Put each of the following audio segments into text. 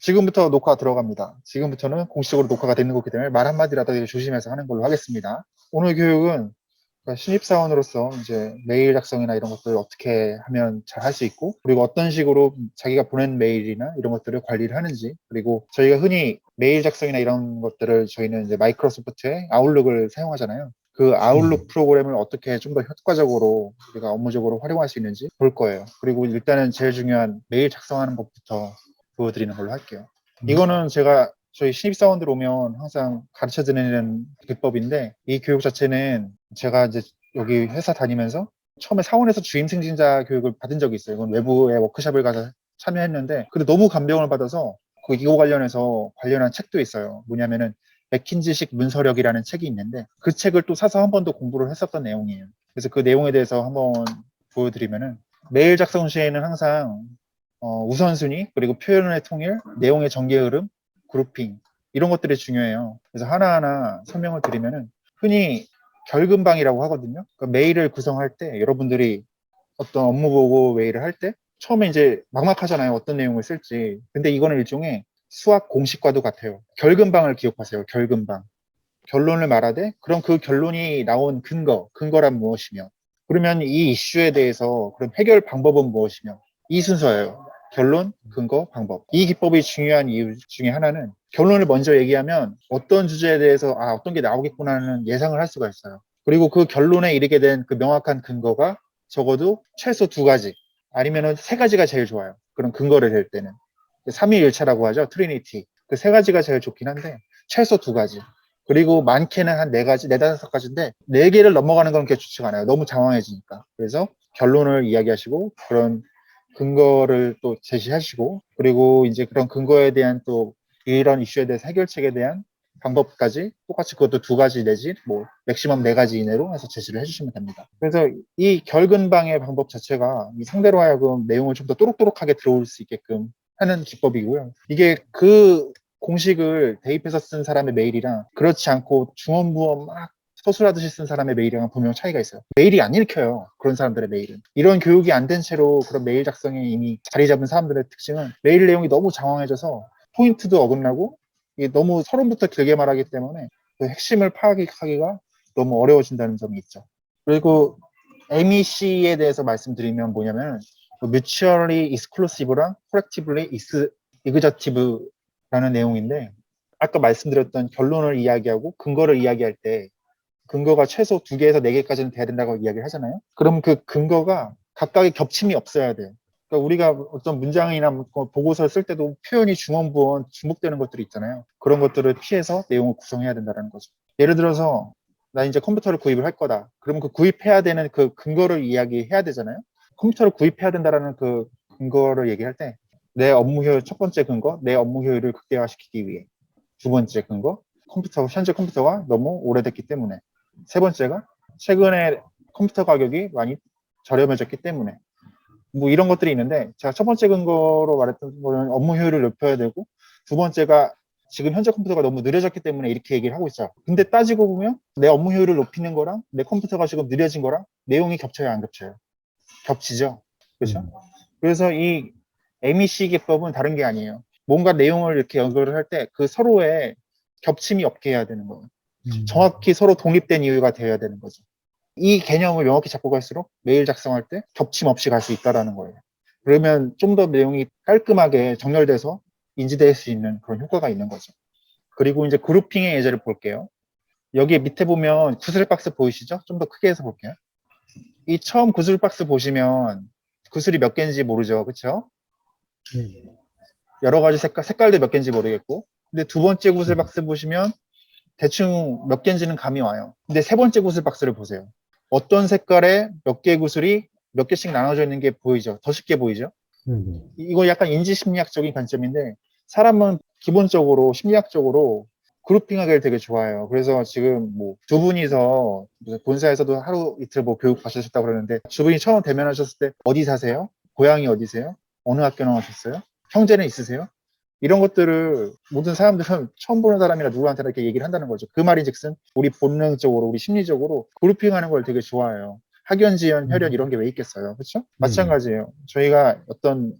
지금부터 녹화 들어갑니다. 지금부터는 공식적으로 녹화가 되는 거기 때문에 말 한마디라도 되게 조심해서 하는 걸로 하겠습니다. 오늘 교육은 그러니까 신입사원으로서 이제 메일 작성이나 이런 것들을 어떻게 하면 잘 할 수 있고, 그리고 어떤 식으로 자기가 보낸 메일이나 이런 것들을 관리를 하는지, 그리고 저희가 흔히 메일 작성이나 이런 것들을 저희는 이제 마이크로소프트의 아웃룩을 사용하잖아요. 그 아웃룩 프로그램을 어떻게 좀 더 효과적으로 우리가 업무적으로 활용할 수 있는지 볼 거예요. 그리고 일단은 제일 중요한 메일 작성하는 것부터 보여드리는 걸로 할게요. 이거는 제가 저희 신입사원들 오면 항상 가르쳐 드리는 기법인데, 이 교육 자체는 제가 이제 여기 회사 다니면서 처음에 사원에서 주임 승진자 교육을 받은 적이 있어요. 이건 외부의 워크숍을 가서 참여했는데, 근데 너무 감명을 받아서 이거 관련해서 관련한 책도 있어요. 뭐냐면은 맥킨지식 문서력이라는 책이 있는데, 그 책을 또 사서 한 번 더 공부를 했었던 내용이에요. 그래서 그 내용에 대해서 한번 보여드리면은, 메일 작성 시에는 항상 우선순위, 그리고 표현의 통일, 내용의 전개 흐름, 그룹핑 이런 것들이 중요해요. 그래서 하나하나 설명을 드리면은, 흔히 결근방이라고 하거든요. 그러니까 메일을 구성할 때 여러분들이 어떤 업무 보고 메일을 할 때 처음에 이제 막막하잖아요. 어떤 내용을 쓸지. 근데 이거는 일종의 수학 공식과도 같아요. 결근방을 기억하세요. 결근방. 결론을 말하되, 그럼 그 결론이 나온 근거란 무엇이며, 그러면 이 이슈에 대해서 그럼 해결 방법은 무엇이며, 이 순서예요. 결론, 근거, 방법. 이 기법이 중요한 이유 중에 하나는, 결론을 먼저 얘기하면 어떤 주제에 대해서 어떤 게 나오겠구나 하는 예상을 할 수가 있어요. 그리고 그 결론에 이르게 된 그 명확한 근거가 적어도 최소 두 가지, 아니면은 세 가지가 제일 좋아요. 그런 근거를 댈 때는. 삼위일체라고 하죠. 트리니티. 그 세 가지가 제일 좋긴 한데, 최소 두 가지. 그리고 많게는 한 네 가지, 네다섯 가지인데, 네 개를 넘어가는 건 그렇게 좋지가 않아요. 너무 장황해지니까. 그래서 결론을 이야기하시고, 그런 근거를 또 제시하시고, 그리고 이제 그런 근거에 대한 또 이런 이슈에 대해서 해결책에 대한 방법까지 똑같이 그것도 두 가지 내지 뭐 맥시멈 네 가지 이내로 해서 제시를 해주시면 됩니다. 그래서 이 결근방의 방법 자체가 이 상대로 하여금 내용을 좀 더 또록또록하게 들어올 수 있게끔 하는 기법이고요. 이게 그 공식을 대입해서 쓴 사람의 메일이랑 그렇지 않고 중언부언 막 서술하듯이 쓴 사람의 메일이랑 분명 차이가 있어요. 메일이 안 읽혀요. 그런 사람들의 메일은. 이런 교육이 안 된 채로 그런 메일 작성에 이미 자리 잡은 사람들의 특징은, 메일 내용이 너무 장황해져서 포인트도 어긋나고, 이게 너무 서론부터 길게 말하기 때문에 그 핵심을 파악하기가 너무 어려워진다는 점이 있죠. 그리고 MEC에 대해서 말씀드리면 뭐냐면, mutually exclusive랑 collectively exhaustive라는 내용인데, 아까 말씀드렸던 결론을 이야기하고 근거를 이야기할 때 근거가 최소 두 개에서 네 개까지는 돼야 된다고 이야기를 하잖아요. 그럼 그 근거가 각각의 겹침이 없어야 돼요. 그러니까 우리가 어떤 문장이나 보고서를 쓸 때도 표현이 중언부언 중복되는 것들이 있잖아요. 그런 것들을 피해서 내용을 구성해야 된다는 거죠. 예를 들어서 나 이제 컴퓨터를 구입을 할 거다. 그러면 그 구입해야 되는 그 근거를 이야기해야 되잖아요. 컴퓨터를 구입해야 된다라는 그 근거를 얘기할 때, 내 업무 효율 첫 번째 근거, 내 업무 효율을 극대화시키기 위해. 두 번째 근거, 현재 컴퓨터가 너무 오래됐기 때문에. 세 번째가 최근에 컴퓨터 가격이 많이 저렴해졌기 때문에. 뭐 이런 것들이 있는데, 제가 첫 번째 근거로 말했던 거는 업무 효율을 높여야 되고, 두 번째가 지금 현재 컴퓨터가 너무 느려졌기 때문에 이렇게 얘기를 하고 있어요. 근데 따지고 보면 내 업무 효율을 높이는 거랑 내 컴퓨터가 지금 느려진 거랑 내용이 겹쳐요, 안 겹쳐요? 겹치죠. 그렇죠? 그래서 이 MEC 기법은 다른 게 아니에요. 뭔가 내용을 이렇게 연결을 할 때 그 서로의 겹침이 없게 해야 되는 거예요. 정확히 서로 독립된 이유가 되어야 되는 거죠. 이 개념을 명확히 잡고 갈수록 메일 작성할 때 겹침 없이 갈 수 있다는 거예요. 그러면 좀 더 내용이 깔끔하게 정렬돼서 인지될 수 있는 그런 효과가 있는 거죠. 그리고 이제 그룹핑의 예제를 볼게요. 여기 밑에 보면 구슬박스 보이시죠? 좀 더 크게 해서 볼게요. 이 처음 구슬박스 보시면 구슬이 몇 개인지 모르죠. 그렇죠? 여러 가지 색깔도 몇 개인지 모르겠고. 근데 두 번째 구슬박스 보시면 대충 몇 개인지는 감이 와요. 근데 세 번째 구슬박스를 보세요. 어떤 색깔에 몇 개의 구슬이 몇 개씩 나눠져 있는 게 보이죠? 더 쉽게 보이죠? 이거 약간 인지심리학적인 관점인데, 사람은 기본적으로 심리학적으로 그룹핑하기를 되게 좋아해요. 그래서 지금 뭐 두 분이서 본사에서도 하루 이틀 뭐 교육 받으셨다고 그러는데, 두 분이 처음 대면하셨을 때 어디 사세요? 고향이 어디세요? 어느 학교 나오셨어요? 형제는 있으세요? 이런 것들을 모든 사람들은 처음 보는 사람이나 누구한테나 이렇게 얘기를 한다는 거죠. 그 말인즉슨 우리 본능적으로, 우리 심리적으로 그룹핑하는 걸 되게 좋아해요. 학연, 지연, 혈연 이런 게 왜 있겠어요. 그렇죠? 마찬가지예요. 저희가 어떤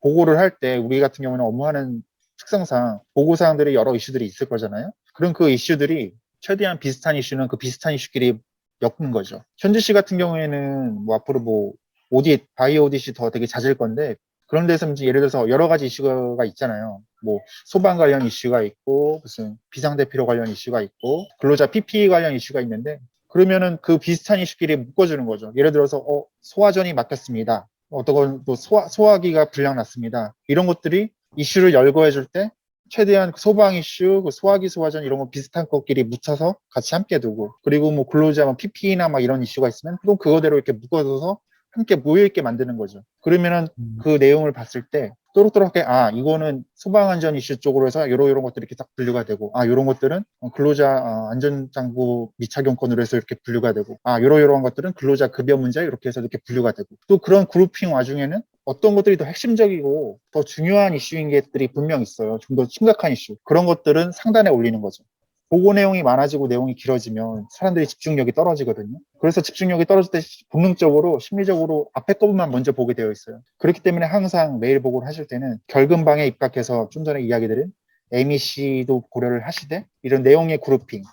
보고를 할 때, 우리 같은 경우는 업무하는 특성상 보고사항들이 여러 이슈들이 있을 거잖아요. 그럼 그 이슈들이 최대한 비슷한 이슈는 그 비슷한 이슈끼리 엮는 거죠. 현지 씨 같은 경우에는 뭐 앞으로 뭐 오딧, 바이오 오딧이 더 되게 잦을 건데 그런 데서 이제 예를 들어서 여러 가지 이슈가 있잖아요. 뭐 소방 관련 이슈가 있고 무슨 비상대피로 관련 이슈가 있고 근로자 PPE 관련 이슈가 있는데 그러면은 그 비슷한 이슈끼리 묶어주는 거죠. 예를 들어서 소화전이 막혔습니다. 어떤 건 또 소화기가 불량 났습니다. 이런 것들이 이슈를 열거해줄 때 최대한 소방 이슈, 소화기, 소화전 이런 거 비슷한 것끼리 묻혀서 같이 함께 두고 그리고 뭐 근로자 뭐 PPE나 막 이런 이슈가 있으면 또 그거대로 이렇게 묶어둬서 함께 모여있게 만드는 거죠. 그러면은 그 내용을 봤을 때 또렷하게 이거는 소방안전 이슈 쪽으로 해서 요런 것들이 이렇게 딱 분류가 되고 요런 것들은 근로자 안전장구 미착용권으로 해서 이렇게 분류가 되고 요런 것들은 근로자 급여 문제 이렇게 해서 이렇게 분류가 되고 또 그런 그룹핑 와중에는 어떤 것들이 더 핵심적이고 더 중요한 이슈인 것들이 분명 있어요. 좀 더 심각한 이슈. 그런 것들은 상단에 올리는 거죠. 보고 내용이 많아지고 내용이 길어지면 사람들이 집중력이 떨어지거든요. 그래서 집중력이 떨어질 때 본능적으로 심리적으로 앞에 거만 먼저 보게 되어 있어요. 그렇기 때문에 항상 메일 보고를 하실 때는 결근방에 입각해서 좀 전에 이야기 드린 MEC도 고려를 하시되 이런 내용의 그룹핑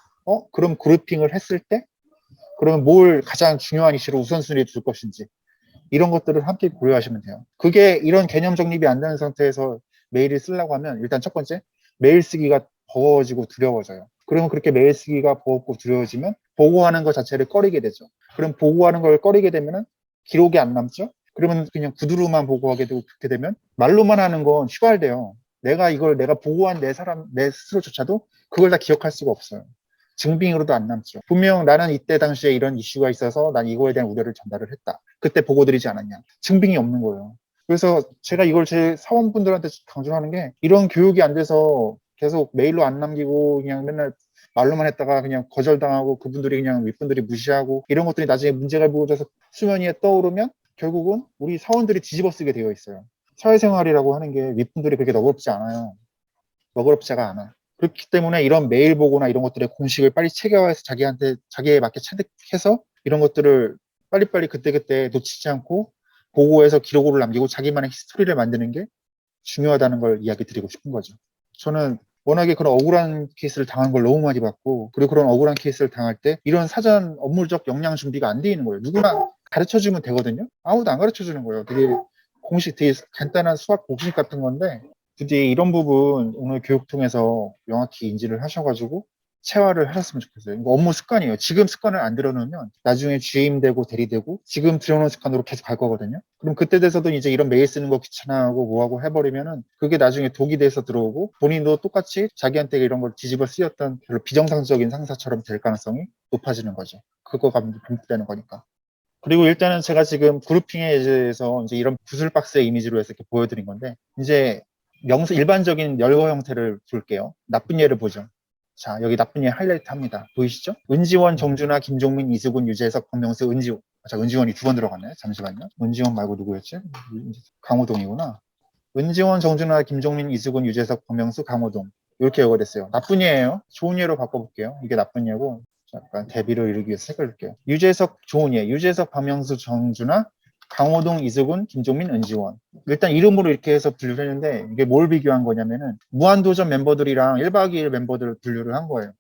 그럼 그룹핑을 했을 때 그러면 뭘 가장 중요한 이슈로 우선순위에 둘 것인지 이런 것들을 함께 고려하시면 돼요. 그게 이런 개념 정립이 안 되는 상태에서 메일을 쓰려고 하면 일단 첫 번째 메일 쓰기가 버거워지고 두려워져요. 그러면 그렇게 메일 쓰기가 버겁고 두려워지면 보고하는 것 자체를 꺼리게 되죠. 그럼 보고하는 걸 꺼리게 되면 기록이 안 남죠. 그러면 그냥 구두로만 보고하게 되고 그렇게 되면 말로만 하는 건 휘발돼요. 내가 보고한 내 스스로조차도 그걸 다 기억할 수가 없어요. 증빙으로도 안 남죠. 분명 나는 이때 당시에 이런 이슈가 있어서 난 이거에 대한 우려를 전달을 했다. 그때 보고 드리지 않았냐. 증빙이 없는 거예요. 그래서 제가 이걸 제 사원분들한테 강조하는 게 이런 교육이 안 돼서 계속 메일로 안 남기고 그냥 맨날 말로만 했다가 그냥 거절당하고 그분들이 그냥 윗분들이 무시하고 이런 것들이 나중에 문제가 불거져서 수면 위에 떠오르면 결국은 우리 사원들이 뒤집어 쓰게 되어 있어요. 사회생활이라고 하는 게 윗분들이 그렇게 너그럽지 않아요. 너그럽지가 않아. 그렇기 때문에 이런 메일 보고나 이런 것들의 공식을 빨리 체계화해서 자기에 맞게 체득해서 이런 것들을 빨리빨리 그때그때 놓치지 않고 보고해서 기록으로 남기고 자기만의 히스토리를 만드는 게 중요하다는 걸 이야기 드리고 싶은 거죠. 저는 워낙에 그런 억울한 케이스를 당한 걸 너무 많이 봤고 그리고 그런 억울한 케이스를 당할 때 이런 사전 업무적 역량 준비가 안 돼 있는 거예요. 누구나 가르쳐주면 되거든요. 아무도 안 가르쳐주는 거예요. 되게 간단한 수학 공식 같은 건데 부디 이런 부분 오늘 교육 통해서 명확히 인지를 하셔가지고 체화를 하셨으면 좋겠어요. 이거 업무 습관이에요. 지금 습관을 안 들여놓으면 나중에 주임되고 대리되고 지금 들여놓은 습관으로 계속 갈 거거든요. 그럼 그때 돼서도 이제 이런 메일 쓰는 거 귀찮아하고 뭐하고 해버리면은 그게 나중에 독이 돼서 들어오고 본인도 똑같이 자기한테 이런 걸 뒤집어 쓰였던 별로 비정상적인 상사처럼 될 가능성이 높아지는 거죠. 그거가 반복되는 거니까. 그리고 일단은 제가 지금 그룹핑에 대해서 이제 이런 구슬 박스의 이미지로 해서 이렇게 보여드린 건데 이제 일반적인 열거 형태를 볼게요. 나쁜 예를 보죠. 자, 여기 나쁜 예 하이라이트 합니다. 보이시죠? 은지원, 정준하, 김종민, 이수근, 유재석, 박명수, 은지원. 자, 은지원이 두 번 들어갔네. 잠시만요. 은지원 말고 누구였지? 강호동이구나. 은지원, 정준하, 김종민, 이수근, 유재석, 박명수, 강호동. 이렇게 열거됐어요. 나쁜 예예요. 좋은 예로 바꿔볼게요. 이게 나쁜 예고 잠깐 대비를 이루기 위해서 색을게요. 유재석 좋은 예. 유재석, 박명수, 정준하, 강호동, 이수근, 김종민, 은지원. 일단 이름으로 이렇게 해서 분류를 했는데 이게 뭘 비교한 거냐면은 무한도전 멤버들이랑 1박 2일 멤버들을 분류를 한 거예요.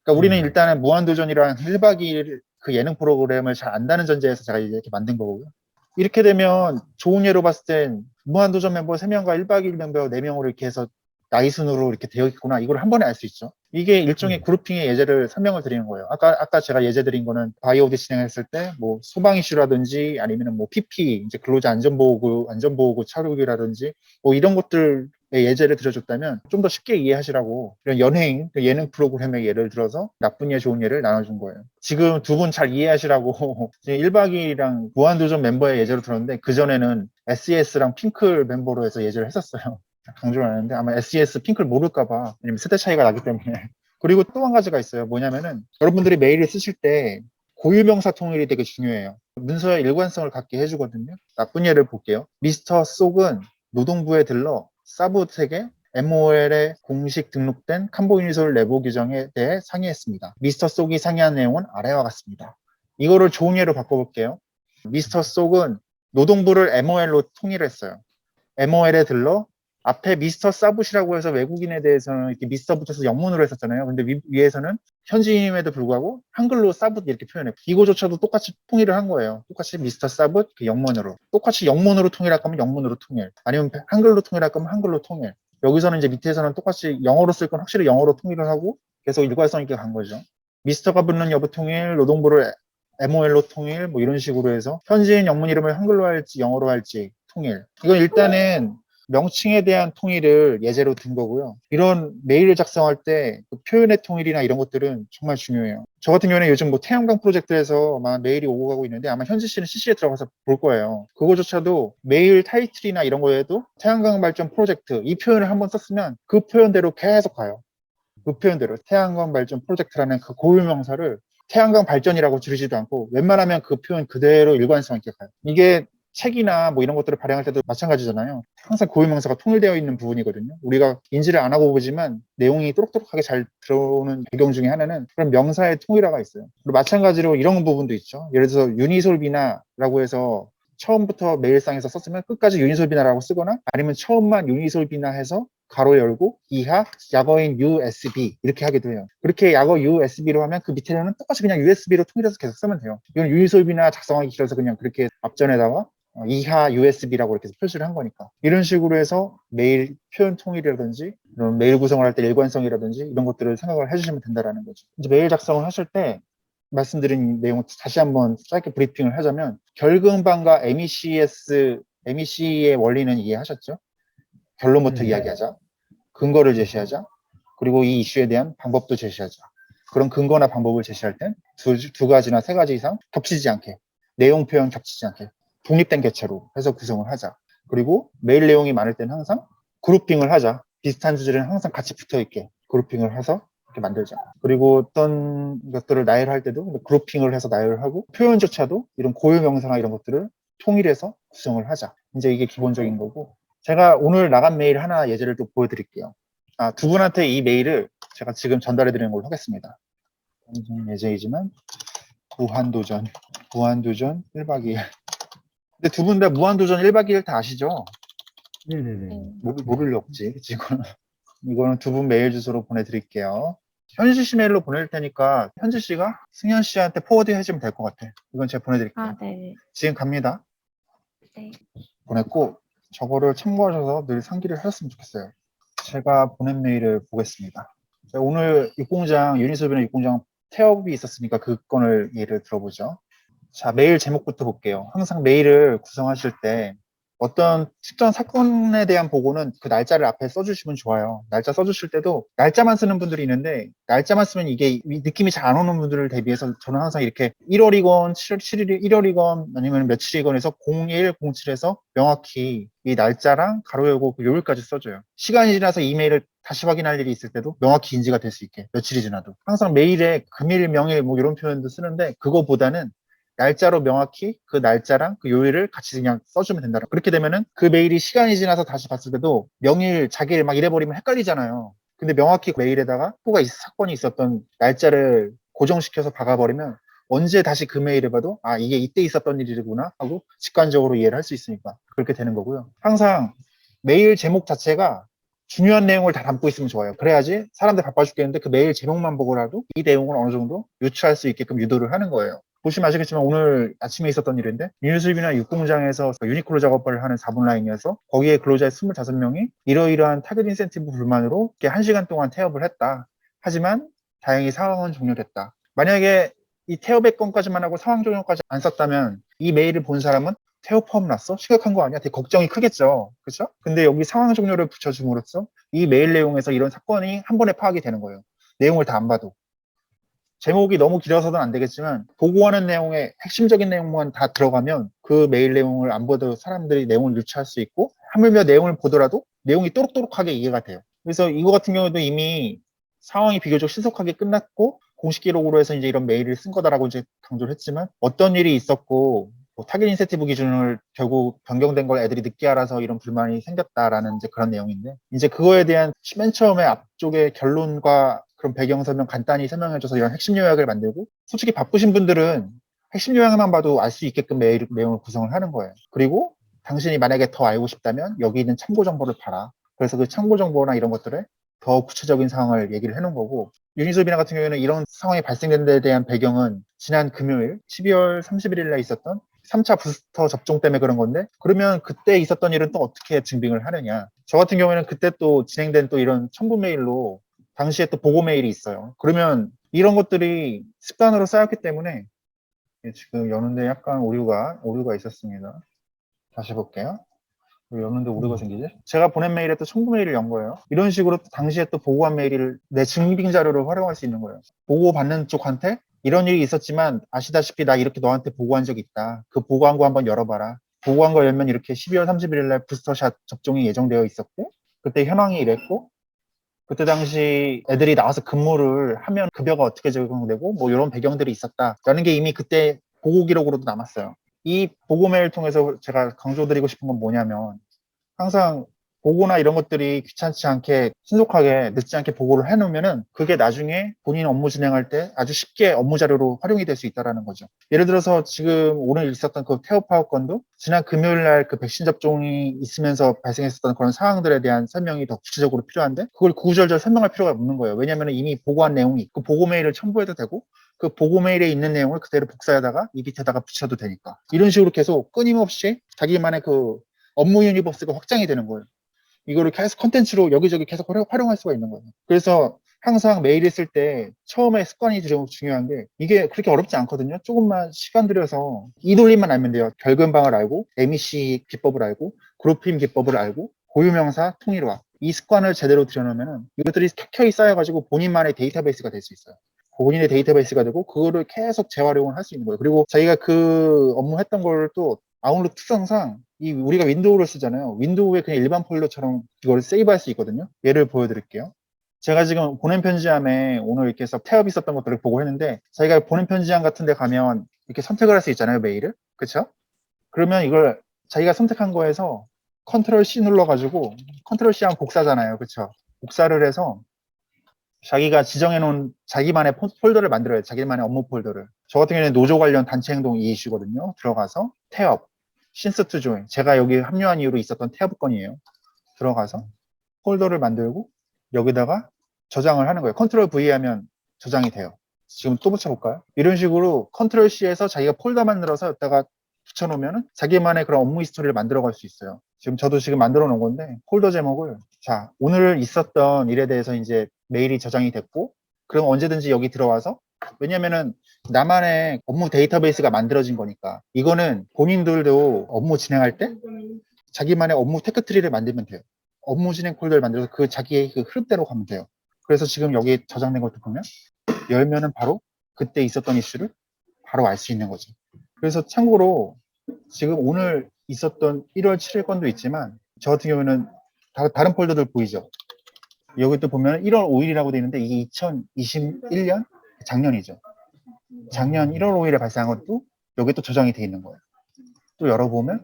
그러니까 우리는 일단은 무한도전이랑 1박 2일 그 예능 프로그램을 잘 안다는 전제에서 제가 이렇게 만든 거고요. 이렇게 되면 좋은 예로 봤을 땐 무한도전 멤버 3명과 1박 2일 멤버 4명으로 이렇게 해서 나이 순으로 이렇게 되어 있구나. 이걸 한 번에 알 수 있죠. 이게 일종의 그룹핑의 예제를 설명을 드리는 거예요. 아까 제가 예제 드린 거는 바이오디 진행했을 때 뭐 소방 이슈라든지 아니면 뭐 PP, 이제 근로자 안전보호구 차르기라든지 뭐 이런 것들 예제를 들어줬다면 좀 더 쉽게 이해하시라고 이런 연예인, 예능 프로그램의 예를 들어서 나쁜 예, 좋은 예를 나눠준 거예요. 지금 두 분 잘 이해하시라고 1박 2일이랑 무한도전 멤버의 예제로 들었는데 그전에는 SES랑 핑클 멤버로 해서 예제를 했었어요. 강조를 안 하는데 아마 SES 핑클 모를까봐 왜냐면 세대 차이가 나기 때문에 그리고 또 한 가지가 있어요. 뭐냐면은 여러분들이 메일을 쓰실 때 고유명사 통일이 되게 중요해요. 문서의 일관성을 갖게 해주거든요. 나쁜 예를 볼게요. 미스터 쏙은 노동부에 들러 사브텍에 MOL에 공식 등록된 칸보유니솔 내부 규정에 대해 상의했습니다. 미스터 쏙이 상의한 내용은 아래와 같습니다. 이거를 좋은 예로 바꿔볼게요. 미스터 쏙은 노동부를 MOL로 통일했어요. MOL에 들러 앞에 미스터 사붓이라고 해서 외국인에 대해서는 이렇게 미스터 붙여서 영문으로 했었잖아요. 근데 위에서는 현지임에도 불구하고 한글로 사붓 이렇게 표현해. 이거조차도 똑같이 통일을 한 거예요. 똑같이 미스터 사붓 그 영문으로. 똑같이 영문으로 통일할 거면 영문으로 통일. 아니면 한글로 통일할 거면 한글로 통일. 여기서는 이제 밑에서는 똑같이 영어로 쓸 건 확실히 영어로 통일을 하고 계속 일관성 있게 간 거죠. 미스터가 붙는 여부 통일, 노동부를 MOL로 통일, 뭐 이런 식으로 해서 현지인 영문 이름을 한글로 할지 영어로 할지 통일. 이건 일단은 명칭에 대한 통일을 예제로 든 거고요. 이런 메일을 작성할 때 그 표현의 통일이나 이런 것들은 정말 중요해요. 저 같은 경우는 요즘 뭐 태양광 프로젝트에서 막 메일이 오고 가고 있는데 아마 현지 씨는 CC에 들어가서 볼 거예요. 그거조차도 메일 타이틀이나 이런 거에도 태양광 발전 프로젝트 이 표현을 한번 썼으면 그 표현대로 계속 가요. 그 표현대로 태양광 발전 프로젝트라는 그 고유명사를 태양광 발전이라고 줄이지도 않고 웬만하면 그 표현 그대로 일관성 있게 가요. 이게 책이나 뭐 이런 것들을 발행할 때도 마찬가지잖아요. 항상 고유명사가 통일되어 있는 부분이거든요. 우리가 인지를 안 하고 보지만 내용이 또록또록하게 잘 들어오는 배경 중에 하나는 그런 명사의 통일화가 있어요. 그리고 마찬가지로 이런 부분도 있죠. 예를 들어서 유니솔비나라고 해서 처음부터 메일상에서 썼으면 끝까지 유니솔비나라고 쓰거나 아니면 처음만 유니솔비나 해서 가로 열고 이하 약어인 USB 이렇게 하기도 해요. 그렇게 약어 USB로 하면 그 밑에는 똑같이 그냥 USB로 통일해서 계속 쓰면 돼요. 이건 유니솔비나 작성하기 싫어서 그냥 그렇게 앞전에다가 이하 USB라고 이렇게 표시를 한 거니까. 이런 식으로 해서 메일 표현 통일이라든지 이런 메일 구성을 할 때 일관성이라든지 이런 것들을 생각을 해주시면 된다라는 거죠. 이제 메일 작성을 하실 때 말씀드린 내용을 다시 한번 짧게 브리핑을 하자면 결근반과 MEC의 원리는 이해하셨죠? 결론부터 네. 이야기하자. 근거를 제시하자. 그리고 이 이슈에 대한 방법도 제시하자. 그런 근거나 방법을 제시할 땐 두 가지나 세 가지 이상 겹치지 않게, 내용 표현 겹치지 않게 독립된 개체로 해서 구성을 하자. 그리고 메일 내용이 많을 땐 항상 그룹핑을 하자. 비슷한 주제는 항상 같이 붙어 있게 그룹핑을 해서 이렇게 만들자. 그리고 어떤 것들을 나열할 때도 그룹핑을 해서 나열하고 표현조차도 이런 고유 명사나 이런 것들을 통일해서 구성을 하자. 이제 이게 기본적인 거고 제가 오늘 나간 메일 하나 예제를 또 보여드릴게요. 두 분한테 이 메일을 제가 지금 전달해 드리는 걸로 하겠습니다. 예제이지만 무한도전 1박 2일. 근데 두 분 다 무한도전 1박 2일 다 아시죠? 네네네. 모를 리 없지. 이거는 두 분 메일 주소로 보내드릴게요. 현지 씨 메일로 보낼 테니까 현지 씨가 승현 씨한테 포워드 해주면 될 것 같아. 이건 제가 보내드릴게요. 네. 지금 갑니다. 네. 보냈고 저거를 참고하셔서 늘 상기를 하셨으면 좋겠어요. 제가 보낸 메일을 보겠습니다. 오늘 육공장, 유니소비나 육공장 태업이 있었으니까 그 건을 예를 들어보죠. 자, 메일 제목부터 볼게요. 항상 메일을 구성하실 때 어떤 특정 사건에 대한 보고는 그 날짜를 앞에 써주시면 좋아요. 날짜 써주실 때도 날짜만 쓰는 분들이 있는데 날짜만 쓰면 이게 느낌이 잘 안 오는 분들을 대비해서 저는 항상 이렇게 1월이건 7일, 1월이건 아니면 며칠이건 해서 01, 07에서 명확히 이 날짜랑 가로 열고 그 요일까지 써줘요. 시간이 지나서 이메일을 다시 확인할 일이 있을 때도 명확히 인지가 될 수 있게 며칠이 지나도 항상 메일에 금일, 명일 뭐 이런 표현도 쓰는데 그거보다는 날짜로 명확히 그 날짜랑 그 요일을 같이 그냥 써주면 된다. 그렇게 되면은 그 메일이 시간이 지나서 다시 봤을 때도 명일, 자기일 막 이래버리면 헷갈리잖아요. 근데 명확히 메일에다가 사건이 있었던 날짜를 고정시켜서 박아버리면 언제 다시 그 메일을 봐도 이게 이때 있었던 일이구나 하고 직관적으로 이해를 할 수 있으니까 그렇게 되는 거고요. 항상 메일 제목 자체가 중요한 내용을 다 담고 있으면 좋아요. 그래야지 사람들 바빠 죽겠는데 그 메일 제목만 보고라도 이 내용을 어느 정도 유추할 수 있게끔 유도를 하는 거예요. 보시면 아시겠지만 오늘 아침에 있었던 일인데 유니슬비나 육공장에서 유니클로 작업을 하는 4분 라인이어서 거기에 근로자 25명이 이러이러한 타겟 인센티브 불만으로 이렇게 1시간 동안 태업을 했다. 하지만 다행히 상황은 종료됐다. 만약에 이 태업의 건까지만 하고 상황 종료까지 안 썼다면 이 메일을 본 사람은 태업 파업 났어? 심각한 거 아니야? 되게 걱정이 크겠죠. 그렇죠? 근데 여기 상황 종료를 붙여줌으로써 이 메일 내용에서 이런 사건이 한 번에 파악이 되는 거예요. 내용을 다 안 봐도. 제목이 너무 길어서는 안 되겠지만 보고하는 내용에 핵심적인 내용만 다 들어가면 그 메일 내용을 안 보도 사람들이 내용을 유추할 수 있고 하물며 내용을 보더라도 내용이 또록또록하게 이해가 돼요. 그래서 이거 같은 경우도 이미 상황이 비교적 신속하게 끝났고 공식 기록으로 해서 이제 이런 메일을 쓴 거다라고 이제 강조를 했지만 어떤 일이 있었고 뭐 타겟 인센티브 기준을 결국 변경된 걸 애들이 늦게 알아서 이런 불만이 생겼다라는 이제 그런 내용인데 이제 그거에 대한 맨 처음에 앞쪽에 결론과 그런 배경 설명 간단히 설명해줘서 이런 핵심 요약을 만들고 솔직히 바쁘신 분들은 핵심 요약만 봐도 알 수 있게끔 메일 내용을 구성을 하는 거예요. 그리고 당신이 만약에 더 알고 싶다면 여기 있는 참고 정보를 봐라. 그래서 그 참고 정보나 이런 것들을 더 구체적인 상황을 얘기를 해놓은 거고, 유니소비나 같은 경우에는 이런 상황이 발생된 데 대한 배경은 지난 금요일 12월 31일에 있었던 3차 부스터 접종 때문에 그런 건데, 그러면 그때 있었던 일은 또 어떻게 증빙을 하느냐. 저 같은 경우에는 그때 또 진행된 또 이런 첨부 메일로 당시에 또 보고 메일이 있어요. 그러면 이런 것들이 습관으로 쌓였기 때문에 지금 여는데 약간 오류가 있었습니다. 다시 볼게요. 왜 여는데 오류가 생기지? 제가 보낸 메일에 또 첨부 메일을 연 거예요. 이런 식으로 또 당시에 또 보고한 메일을 내 증빙 자료로 활용할 수 있는 거예요. 보고 받는 쪽한테 이런 일이 있었지만 아시다시피 나 이렇게 너한테 보고한 적 있다. 그 보고한 거 한번 열어봐라. 보고한 거 열면 이렇게 12월 31일 날 부스터샷 접종이 예정되어 있었고, 그때 현황이 이랬고, 그때 당시 애들이 나와서 근무를 하면 급여가 어떻게 적용되고 뭐 이런 배경들이 있었다라는 게 이미 그때 보고 기록으로도 남았어요. 이 보고 메일 통해서 제가 강조드리고 싶은 건 뭐냐면, 항상 보고나 이런 것들이 귀찮지 않게 신속하게 늦지 않게 보고를 해놓으면은 그게 나중에 본인 업무 진행할 때 아주 쉽게 업무 자료로 활용이 될 수 있다는 거죠. 예를 들어서 지금 오늘 있었던 그 태호 파업 건도 지난 금요일 날 그 백신 접종이 있으면서 발생했었던 그런 상황들에 대한 설명이 더 구체적으로 필요한데, 그걸 구구절절 설명할 필요가 없는 거예요. 왜냐하면 이미 보고한 내용이 그 보고 메일을 첨부해도 되고, 그 보고 메일에 있는 내용을 그대로 복사해다가 이 밑에다가 붙여도 되니까, 이런 식으로 계속 끊임없이 자기만의 그 업무 유니버스가 확장이 되는 거예요. 이거를 계속 컨텐츠로 여기저기 계속 활용할 수가 있는 거예요. 그래서 항상 메일을 쓸 때 처음에 습관이 좀 중요한 게, 이게 그렇게 어렵지 않거든요. 조금만 시간 들여서 이 논리만 알면 돼요. 결근방을 알고, MEC 기법을 알고, 그룹힘 기법을 알고, 고유명사 통일화. 이 습관을 제대로 들여놓으면 이것들이 켜켜이 쌓여가지고 본인만의 데이터베이스가 될 수 있어요. 본인의 데이터베이스가 되고 그거를 계속 재활용을 할 수 있는 거예요. 그리고 자기가 그 업무 했던 걸 또 아웃룩 특성상 이 우리가 윈도우를 쓰잖아요. 윈도우에 그냥 일반 폴더처럼 이걸 세이브할 수 있거든요. 예를 보여드릴게요. 제가 지금 보낸 편지함에 오늘 이렇게 해서 태업이 있었던 것들을 보고 했는데, 자기가 보낸 편지함 같은 데 가면 이렇게 선택을 할 수 있잖아요, 메일을. 그쵸? 그러면 이걸 자기가 선택한 거에서 컨트롤 C 눌러가지고, 컨트롤 C 하면 복사잖아요. 그쵸? 복사를 해서 자기가 지정해 놓은 자기만의 폴더를 만들어요. 자기만의 업무 폴더를. 저 같은 경우에는 노조 관련 단체 행동 이 이슈거든요. 들어가서 태업, 신스 투 조인. 제가 여기 합류한 이후로 있었던 태업 건이에요. 들어가서 폴더를 만들고 여기다가 저장을 하는 거예요. 컨트롤 V 하면 저장이 돼요. 지금 또 붙여볼까요? 이런 식으로 컨트롤 C에서 자기가 폴더 만들어서 여기다가 붙여놓으면 자기만의 그런 업무 히스토리를 만들어갈 수 있어요. 지금 저도 지금 만들어 놓은 건데, 폴더 제목을, 자, 오늘 있었던 일에 대해서 이제 메일이 저장이 됐고, 그럼 언제든지 여기 들어와서, 왜냐면은 나만의 업무 데이터베이스가 만들어진 거니까, 이거는 본인들도 업무 진행할 때 자기만의 업무 테크트리를 만들면 돼요. 업무 진행 폴더를 만들어서 그 자기의 그 흐름대로 가면 돼요. 그래서 지금 여기 저장된 것도 보면 열면은 바로 그때 있었던 이슈를 바로 알 수 있는 거죠. 그래서 참고로 지금 오늘 있었던 1월 7일 건도 있지만, 저 같은 경우는 다른 폴더들 보이죠? 여기 또 보면 1월 5일이라고 되어 있는데 이게 2021년 작년이죠. 작년 1월 5일에 발생한 것도 여기 또 저장이 되어 있는 거예요. 또 열어보면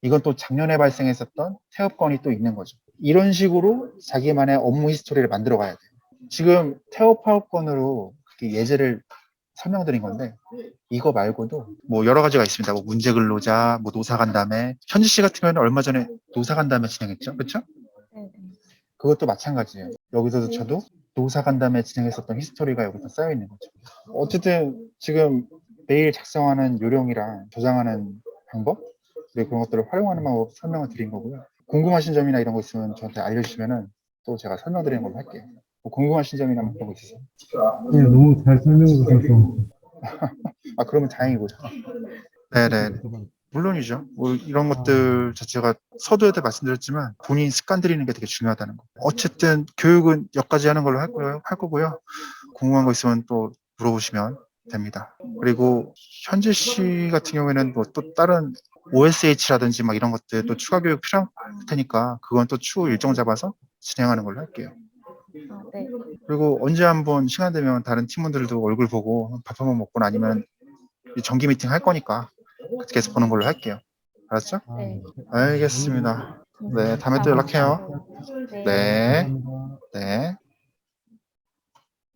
이건 또 작년에 발생했었던 태업건이 또 있는 거죠. 이런 식으로 자기만의 업무 히스토리를 만들어 가야 돼요. 지금 태업 파업건으로 예제를 설명드린 건데, 이거 말고도 뭐 여러 가지가 있습니다. 뭐 문제 근로자, 뭐 노사 간담회. 현지 씨 같은 경우는 얼마 전에 노사 간담회 진행했죠, 그렇죠? 네. 그것도 마찬가지예요. 여기서도 저도 노사 간담회 진행했었던 히스토리가 여기서 쌓여 있는 거죠. 어쨌든 지금 메일 작성하는 요령이랑 저장하는 방법, 그리고 그런 것들을 활용하는 방법 설명을 드린 거고요. 궁금하신 점이나 이런 거 있으면 저한테 알려주시면은 또 제가 설명드리는 걸로 할게요. 뭐 궁금하신 점이나 뭐 그런 거 있으세요? 네, 너무 잘 설명해 주셔서 아, 그러면 다행이고요. 네네. 물론이죠. 뭐 이런 것들 자체가 서두에도 말씀드렸지만 본인 습관 들이는 게 되게 중요하다는 거. 어쨌든 교육은 여기까지 하는 걸로 할 거고요. 궁금한 거 있으면 또 물어보시면 됩니다. 그리고 현지 씨 같은 경우에는 뭐 또 다른 OSH라든지 막 이런 것들 또 추가 교육 필요할 테니까 그건 또 추후 일정 잡아서 진행하는 걸로 할게요. 네. 그리고 언제 한번 시간 되면 다른 팀원들도 얼굴 보고 밥 한번 먹거나 아니면 정기 미팅 할 거니까 그렇게 해서 보는 걸로 할게요. 알았죠? 네. 알겠습니다. 네, 다음에 또 연락해요. 네. 네, 감사합니다. 네.